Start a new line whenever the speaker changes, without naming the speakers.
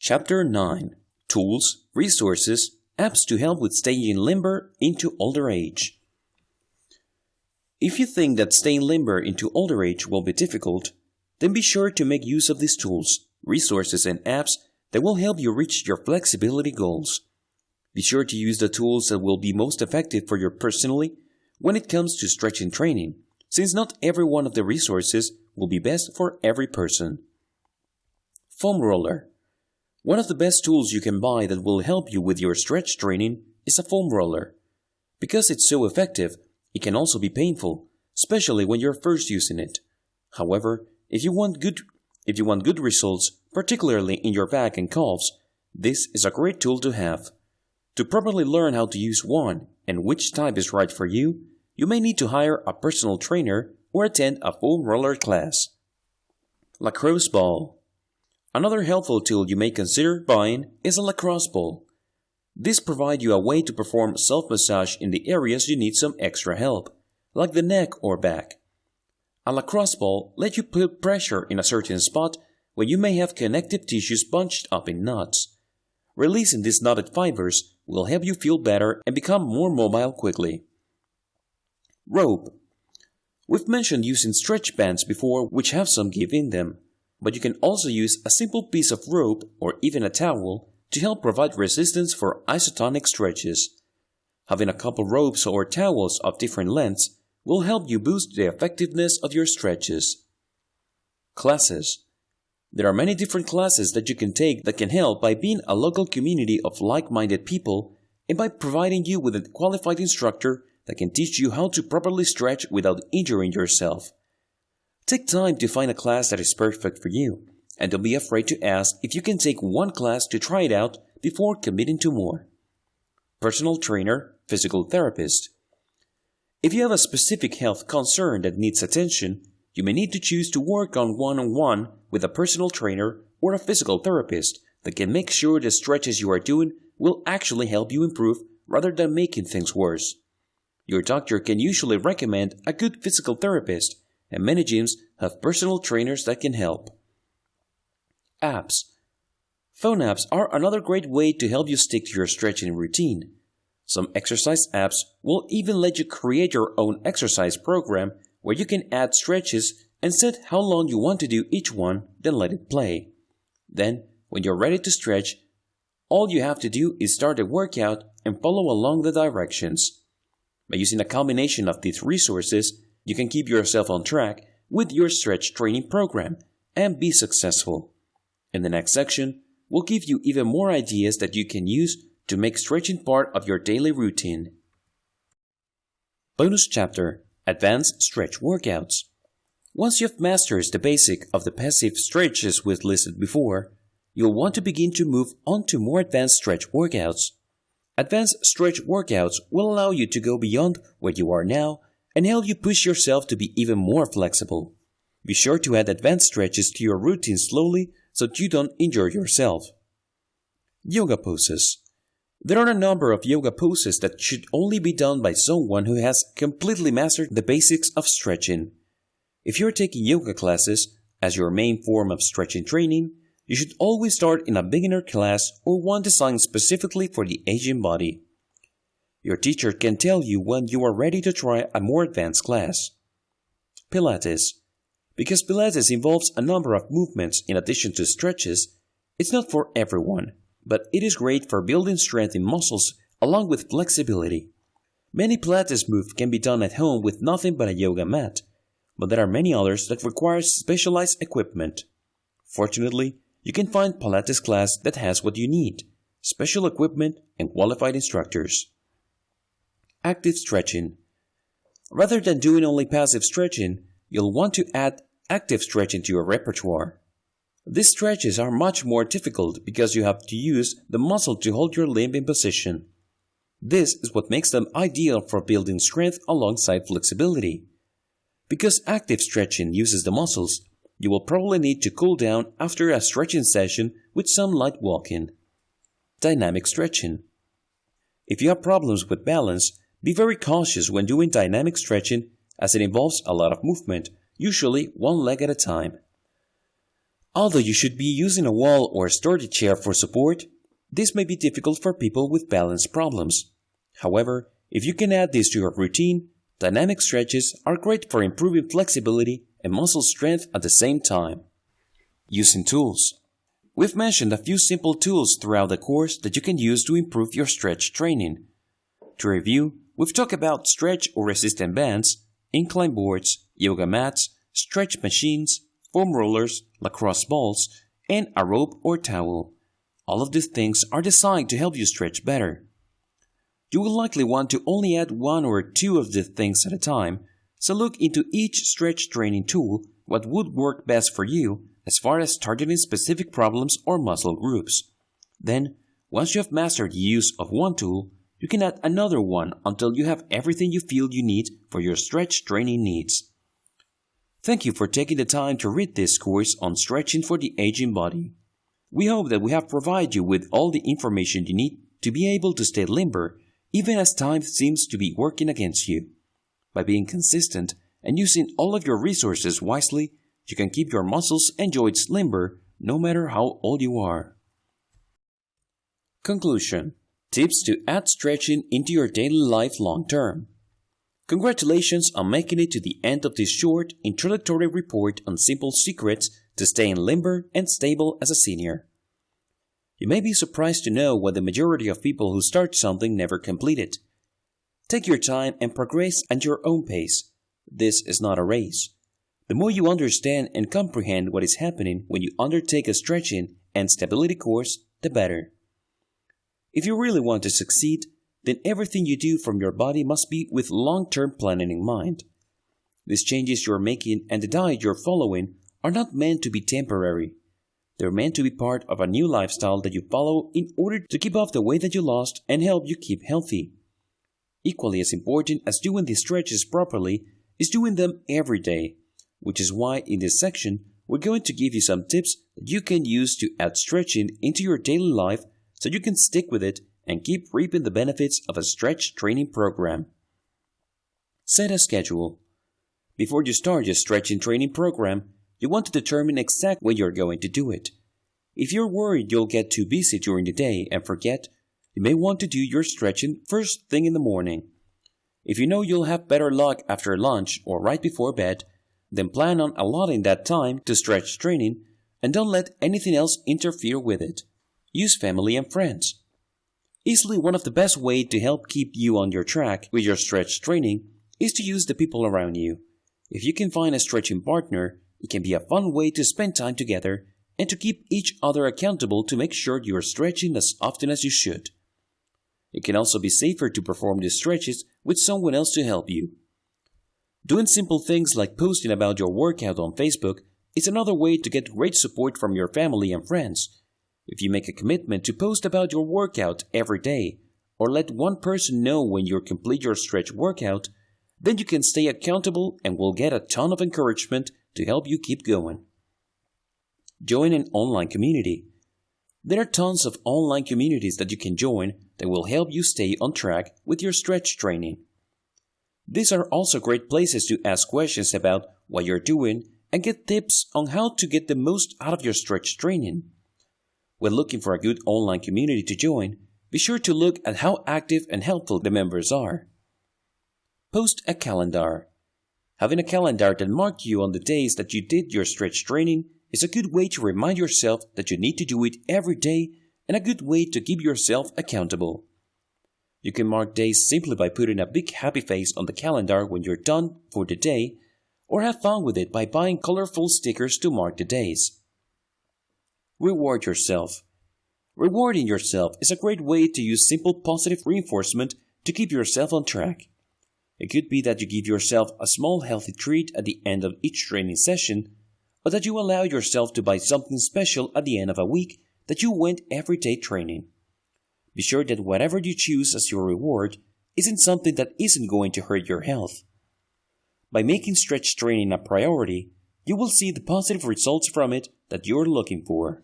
Chapter 9. Tools, Resources, Apps to help with staying limber into older age. If you think that staying limber into older age will be difficult, then be sure to make use of these tools, resources, and apps that will help you reach your flexibility goals. Be sure to use the tools that will be most effective for you personally when it comes to stretching training, since not every one of the resources will be best for every person. Foam roller. One of the best tools you can buy that will help you with your stretch training is a foam roller. Because it's so effective, it can also be painful, especially when you're first using it. However, if you want good results, particularly in your back and calves, this is a great tool to have. To properly learn how to use one and which type is right for you, you may need to hire a personal trainer or attend a foam roller class. Lacrosse ball. Another helpful tool you may consider buying is a lacrosse ball. This provides you a way to perform self-massage in the areas you need some extra help, like the neck or back. A lacrosse ball lets you put pressure in a certain spot where you may have connective tissues bunched up in knots. Releasing these knotted fibers will help you feel better and become more mobile quickly. Rope. We've mentioned using stretch bands before, which have some give in them, but you can also use a simple piece of rope or even a towel to help provide resistance for isotonic stretches. Having a couple ropes or towels of different lengths will help you boost the effectiveness of your stretches. Classes. There are many different classes that you can take that can help by being a local community of like-minded people and by providing you with a qualified instructor that can teach you how to properly stretch without injuring yourself. Take time to find a class that is perfect for you, and don't be afraid to ask if you can take one class to try it out before committing to more. Personal trainer, physical therapist. If you have a specific health concern that needs attention, you may need to choose to work on one-on-one with a personal trainer or a physical therapist that can make sure the stretches you are doing will actually help you improve rather than making things worse. Your doctor can usually recommend a good physical therapist, and many gyms have personal trainers that can help. Apps. Phone apps are another great way to help you stick to your stretching routine. Some exercise apps will even let you create your own exercise program where you can add stretches and set how long you want to do each one, then let it play. Then, when you're ready to stretch, all you have to do is start the workout and follow along the directions. By using a combination of these resources, you can keep yourself on track with your stretch training program and be successful. In the next section, we'll give you even more ideas that you can use to make stretching part of your daily routine. Bonus chapter: Advanced Stretch Workouts. Once you've mastered the basic of the passive stretches we've listed before, you'll want to begin to move on to more advanced stretch workouts. Advanced stretch workouts will allow you to go beyond where you are now and help you push yourself to be even more flexible. Be sure to add advanced stretches to your routine slowly so that you don't injure yourself. Yoga poses. There are a number of yoga poses that should only be done by someone who has completely mastered the basics of stretching. If you're taking yoga classes as your main form of stretching training, you should always start in a beginner class or one designed specifically for the aging body. Your teacher can tell you when you are ready to try a more advanced class. Pilates. Because Pilates involves a number of movements in addition to stretches, it's not for everyone, but it is great for building strength in muscles along with flexibility. Many Pilates moves can be done at home with nothing but a yoga mat, but there are many others that require specialized equipment. Fortunately, you can find Pilates class that has what you need: special equipment and qualified instructors. Active stretching. Rather than doing only passive stretching, you'll want to add active stretching to your repertoire. These stretches are much more difficult because you have to use the muscle to hold your limb in position. This is what makes them ideal for building strength alongside flexibility. Because active stretching uses the muscles, you will probably need to cool down after a stretching session with some light walking. Dynamic stretching. If you have problems with balance, be very cautious when doing dynamic stretching as it involves a lot of movement, usually one leg at a time. Although you should be using a wall or sturdy chair for support, this may be difficult for people with balance problems. However, if you can add this to your routine, dynamic stretches are great for improving flexibility and muscle strength at the same time. Using tools. We've mentioned a few simple tools throughout the course that you can use to improve your stretch training. To review, we've talked about stretch or resistant bands, incline boards, yoga mats, stretch machines, foam rollers, lacrosse balls, and a rope or towel. All of these things are designed to help you stretch better. You will likely want to only add one or two of these things at a time, so look into each stretch training tool what would work best for you as far as targeting specific problems or muscle groups. Then, once you have mastered the use of one tool, you can add another one until you have everything you feel you need for your stretch training needs. Thank you for taking the time to read this course on stretching for the aging body. We hope that we have provided you with all the information you need to be able to stay limber even as time seems to be working against you. By being consistent and using all of your resources wisely, you can keep your muscles and joints limber no matter how old you are. Conclusion. Tips to add stretching into your daily life long term. Congratulations on making it to the end of this short introductory report on simple secrets to staying limber and stable as a senior. You may be surprised to know what the majority of people who start something never complete it. Take your time and progress at your own pace. This is not a race. The more you understand and comprehend what is happening when you undertake a stretching and stability course, the better. If you really want to succeed, then everything you do from your body must be with long-term planning in mind. These changes you're making and the diet you're following are not meant to be temporary. They're meant to be part of a new lifestyle that you follow in order to keep off the weight that you lost and help you keep healthy. Equally as important as doing these stretches properly is doing them every day, which is why in this section we're going to give you some tips that you can use to add stretching into your daily life so you can stick with it and keep reaping the benefits of a stretch training program. Set a schedule. Before you start your stretching training program, you want to determine exactly when you're going to do it. If you're worried you'll get too busy during the day and forget, you may want to do your stretching first thing in the morning. If you know you'll have better luck after lunch or right before bed, then plan on allotting that time to stretch training and don't let anything else interfere with it. Use family and friends. Easily one of the best ways to help keep you on your track with your stretch training is to use the people around you. If you can find a stretching partner, it can be a fun way to spend time together and to keep each other accountable to make sure you are stretching as often as you should. It can also be safer to perform these stretches with someone else to help you. Doing simple things like posting about your workout on Facebook is another way to get great support from your family and friends. If you make a commitment to post about your workout every day, or let one person know when you complete your stretch workout, then you can stay accountable and will get a ton of encouragement to help you keep going. Join an online community. There are tons of online communities that you can join that will help you stay on track with your stretch training. These are also great places to ask questions about what you're doing and get tips on how to get the most out of your stretch training. When looking for a good online community to join, be sure to look at how active and helpful the members are. Post a calendar. Having a calendar that marks you on the days that you did your stretch training is a good way to remind yourself that you need to do it every day and a good way to keep yourself accountable. You can mark days simply by putting a big happy face on the calendar when you're done for the day, or have fun with it by buying colorful stickers to mark the days. Reward yourself. Rewarding yourself is a great way to use simple positive reinforcement to keep yourself on track. It could be that you give yourself a small healthy treat at the end of each training session, or that you allow yourself to buy something special at the end of a week that you went everyday training. Be sure that whatever you choose as your reward isn't something that isn't going to hurt your health. By making stretch training a priority, you will see the positive results from it that you're looking for.